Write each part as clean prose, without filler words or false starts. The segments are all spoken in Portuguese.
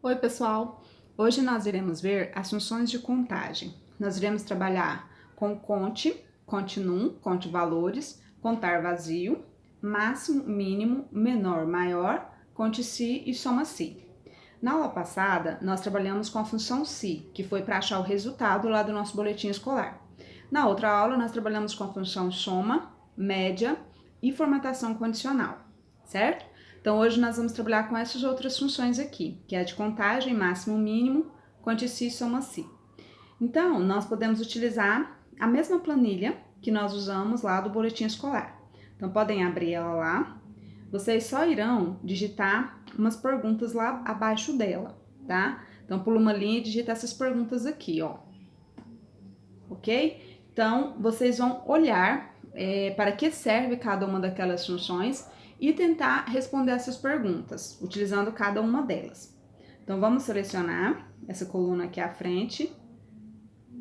Oi, pessoal! Hoje nós iremos ver as funções de contagem. Nós iremos trabalhar com conte, conte num, conte valores, contar vazio, máximo, mínimo, menor, maior, conte se e soma se. Na aula passada, nós trabalhamos com a função se, que foi para achar o resultado lá do nosso boletim escolar. Na outra aula, nós trabalhamos com a função soma, média e formatação condicional, certo? Então, hoje nós vamos trabalhar com essas outras funções aqui, que é a de contagem, máximo, mínimo, conte se, soma se. Então, nós podemos utilizar a mesma planilha que nós usamos lá do boletim escolar. Então, podem abrir ela lá. Vocês só irão digitar umas perguntas lá abaixo dela, tá? Então, pula uma linha e digita essas perguntas aqui, ó. Ok? Então, vocês vão olhar para que serve cada uma daquelas funções e tentar responder essas perguntas, utilizando cada uma delas. Então, vamos selecionar essa coluna aqui à frente.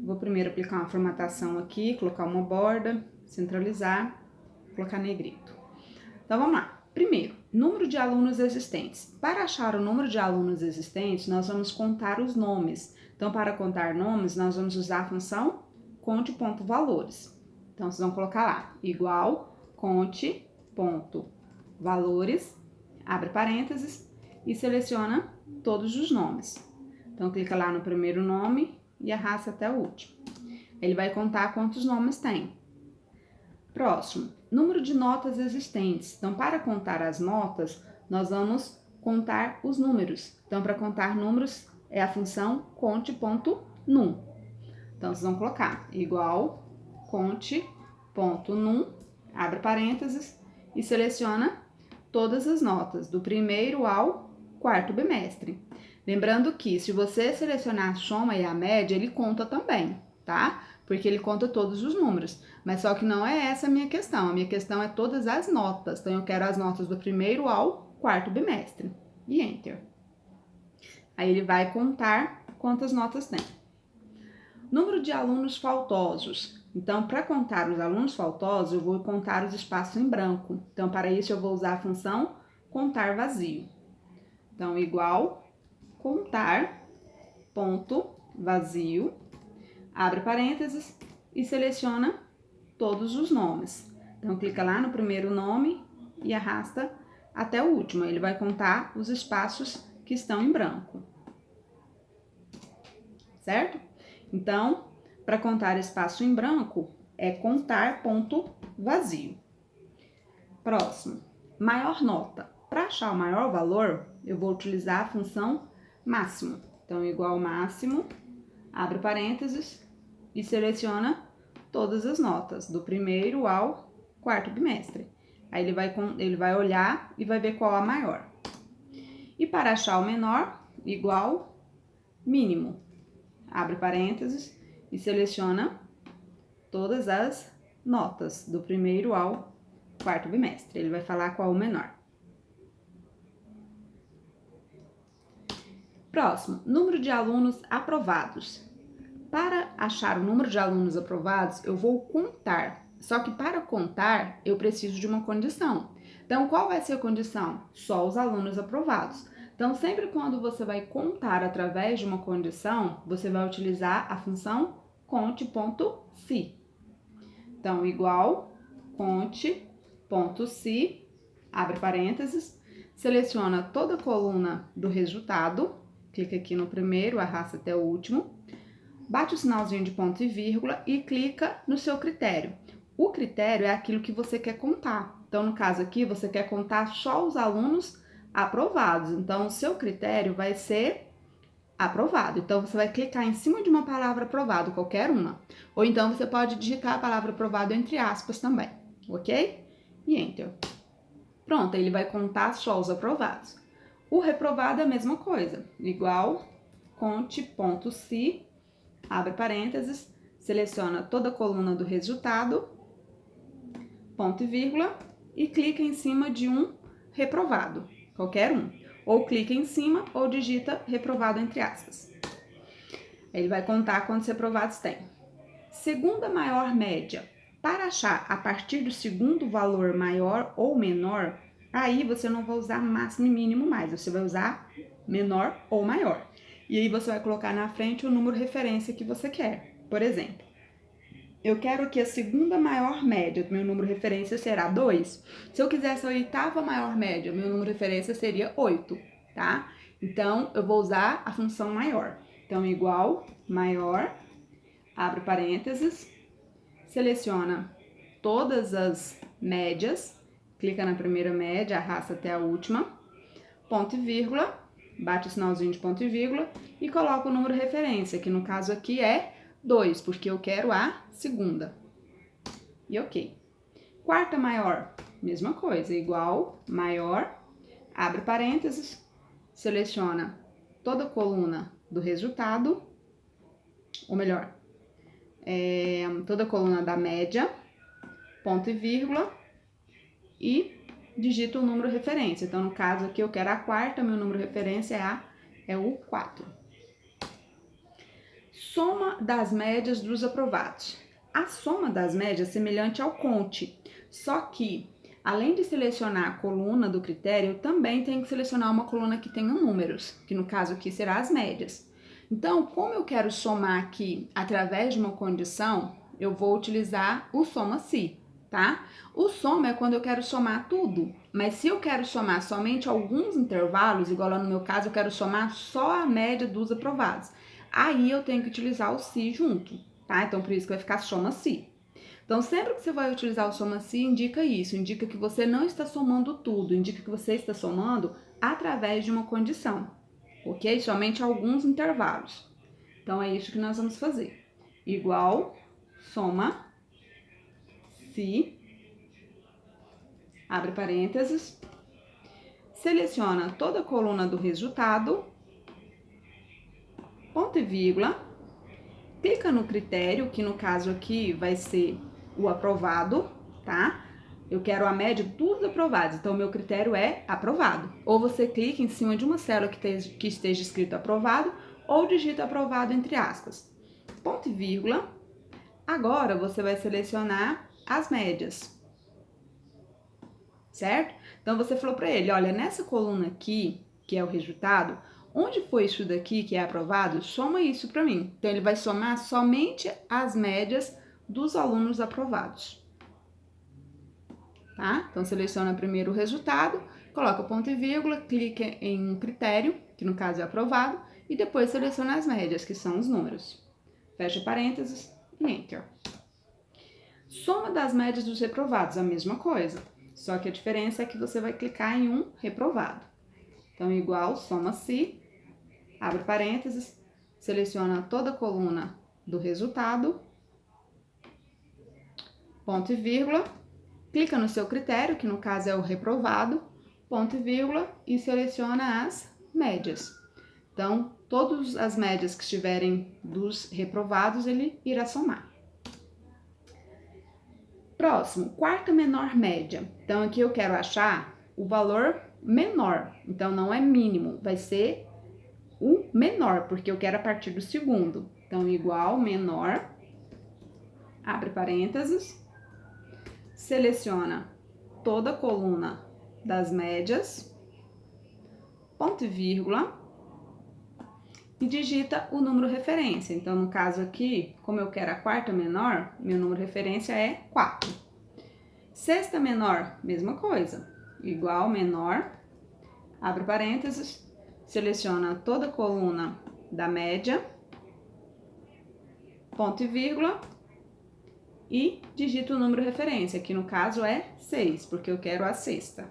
Vou primeiro aplicar uma formatação aqui, colocar uma borda, centralizar, colocar negrito. Então, vamos lá. Primeiro, número de alunos existentes. Para achar o número de alunos existentes, nós vamos contar os nomes. Então, para contar nomes, nós vamos usar a função conte.valores. Então, vocês vão colocar lá, igual conte.valores, abre parênteses e seleciona todos os nomes. Então, clica lá no primeiro nome e arrasta até o último. Ele vai contar quantos nomes tem. Próximo, número de notas existentes. Então, para contar as notas, nós vamos contar os números. Então, para contar números, é a função conte.num. Então, vocês vão colocar igual conte.num, abre parênteses e seleciona todas as notas, do primeiro ao quarto bimestre. Lembrando que se você selecionar a soma e a média, ele conta também, tá? Porque ele conta todos os números. Mas só que não é essa a minha questão. A minha questão é todas as notas. Então, eu quero as notas do primeiro ao quarto bimestre. E Enter. Aí ele vai contar quantas notas tem. Número de alunos faltosos. Então, para contar os alunos faltosos, eu vou contar os espaços em branco. Então, para isso, eu vou usar a função contar vazio. Então, igual contar ponto vazio, abre parênteses e seleciona todos os nomes. Então, clica lá no primeiro nome e arrasta até o último. Ele vai contar os espaços que estão em branco. Certo? Então, para contar espaço em branco, é contar ponto vazio. Próximo, maior nota. Para achar o maior valor, eu vou utilizar a função máximo. Então, igual máximo, abre parênteses e seleciona todas as notas, do primeiro ao quarto bimestre. Aí ele vai olhar e vai ver qual a maior. E para achar o menor, igual mínimo, abre parênteses e seleciona todas as notas, do primeiro ao quarto bimestre. Ele vai falar qual o menor. Próximo, número de alunos aprovados. Para achar o número de alunos aprovados, eu vou contar. Só que para contar, eu preciso de uma condição. Então, qual vai ser a condição? Só os alunos aprovados. Então, sempre quando você vai contar através de uma condição, você vai utilizar a função conte.se. Então, igual conte.se, abre parênteses, seleciona toda a coluna do resultado, clica aqui no primeiro, arrasta até o último, bate o sinalzinho de ponto e vírgula e clica no seu critério. O critério é aquilo que você quer contar. Então, no caso aqui, você quer contar só os alunos aprovados. Então, o seu critério vai ser aprovado. Então, você vai clicar em cima de uma palavra aprovado, qualquer uma. Ou então, você pode digitar a palavra aprovado entre aspas também, ok? E Enter. Pronto, ele vai contar só os aprovados. O reprovado é a mesma coisa, igual conte.se, abre parênteses, seleciona toda a coluna do resultado, ponto e vírgula, e clica em cima de um reprovado, qualquer um. Ou clica em cima ou digita reprovado entre aspas. Ele vai contar quantos reprovados tem. Segunda maior média. Para achar a partir do segundo valor maior ou menor, Aí você não vai usar máximo e mínimo mais, você vai usar menor ou maior. E aí você vai colocar na frente o número referência que você quer. Por exemplo, eu quero que a segunda maior média do meu número referência será 2. Se eu quisesse a oitava maior média, meu número referência seria 8, tá? Então, eu vou usar a função maior. Então, igual, maior, abre parênteses, seleciona todas as médias, clica na primeira média, arrasta até a última, ponto e vírgula, bate o sinalzinho de ponto e vírgula e coloca o número referência, que no caso aqui é 2, porque eu quero a segunda. E ok. Quarta maior, mesma coisa, igual, maior, abre parênteses, seleciona toda a coluna do resultado, ou melhor, toda a coluna da média, ponto e vírgula, e digita o número referência. Então, no caso aqui, eu quero a quarta, meu número referência é o 4. Soma das médias dos aprovados. A soma das médias é semelhante ao conte, só que, além de selecionar a coluna do critério, eu também tenho que selecionar uma coluna que tenha números, que no caso aqui será as médias. Então, como eu quero somar aqui através de uma condição, eu vou utilizar o soma-se, tá? O soma é quando eu quero somar tudo, mas se eu quero somar somente alguns intervalos, igual lá no meu caso, eu quero somar só a média dos aprovados. Aí eu tenho que utilizar o se junto, tá? Então, por isso que vai ficar soma-se. Então, sempre que você vai utilizar o soma-se, indica isso, indica que você não está somando tudo, indica que você está somando através de uma condição, ok? Somente alguns intervalos. Então, é isso que nós vamos fazer. Igual, soma, se, abre parênteses, seleciona toda a coluna do resultado, ponto e vírgula, clica no critério, que no caso aqui vai ser o aprovado, tá? Eu quero a média dos aprovados, então o meu critério é aprovado. Ou você clica em cima de uma célula que esteja escrito aprovado, ou digita aprovado entre aspas. Ponto e vírgula. Agora você vai selecionar as médias, certo? Então você falou para ele, olha, nessa coluna aqui, que é o resultado, onde foi isso daqui que é aprovado, soma isso para mim. Então, ele vai somar somente as médias dos alunos aprovados, tá? Então, seleciona primeiro o resultado, coloca ponto e vírgula, clica em um critério, que no caso é aprovado, e depois seleciona as médias, que são os números. Fecha parênteses e Enter. Soma das médias dos reprovados, a mesma coisa, só que a diferença é que você vai clicar em um reprovado. Então, igual, soma-se, abre parênteses, seleciona toda a coluna do resultado, ponto e vírgula, clica no seu critério, que no caso é o reprovado, ponto e vírgula, e seleciona as médias. Então, todas as médias que estiverem dos reprovados, ele irá somar. Próximo, quarta menor média. Então, aqui eu quero achar o valor menor. Então, não é mínimo, vai ser o menor, porque eu quero a partir do segundo. Então, igual, menor, abre parênteses, seleciona toda a coluna das médias, ponto e vírgula, e digita o número referência. Então, no caso aqui, como eu quero a quarta menor, meu número referência é 4. Sexta menor, mesma coisa, igual, menor, abre parênteses, seleciona toda a coluna da média, ponto e vírgula, e digita o número referência, que no caso é 6, porque eu quero a sexta.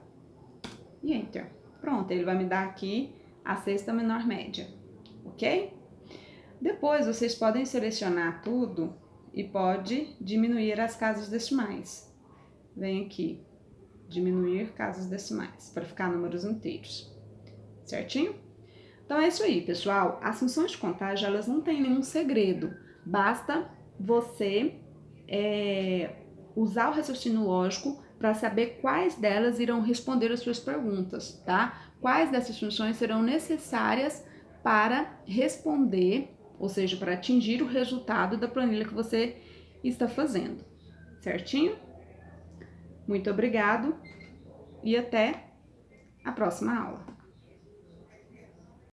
E Enter. Pronto, ele vai me dar aqui a sexta menor média, ok? Depois, vocês podem selecionar tudo e pode diminuir as casas decimais. Vem aqui, diminuir casas decimais, para ficar números inteiros, certinho? Então, é isso aí, pessoal. As funções de contagem, elas não têm nenhum segredo. Basta você usar o raciocínio lógico para saber quais delas irão responder as suas perguntas, tá? Quais dessas funções serão necessárias para responder, ou seja, para atingir o resultado da planilha que você está fazendo, certinho? Muito obrigado e até a próxima aula.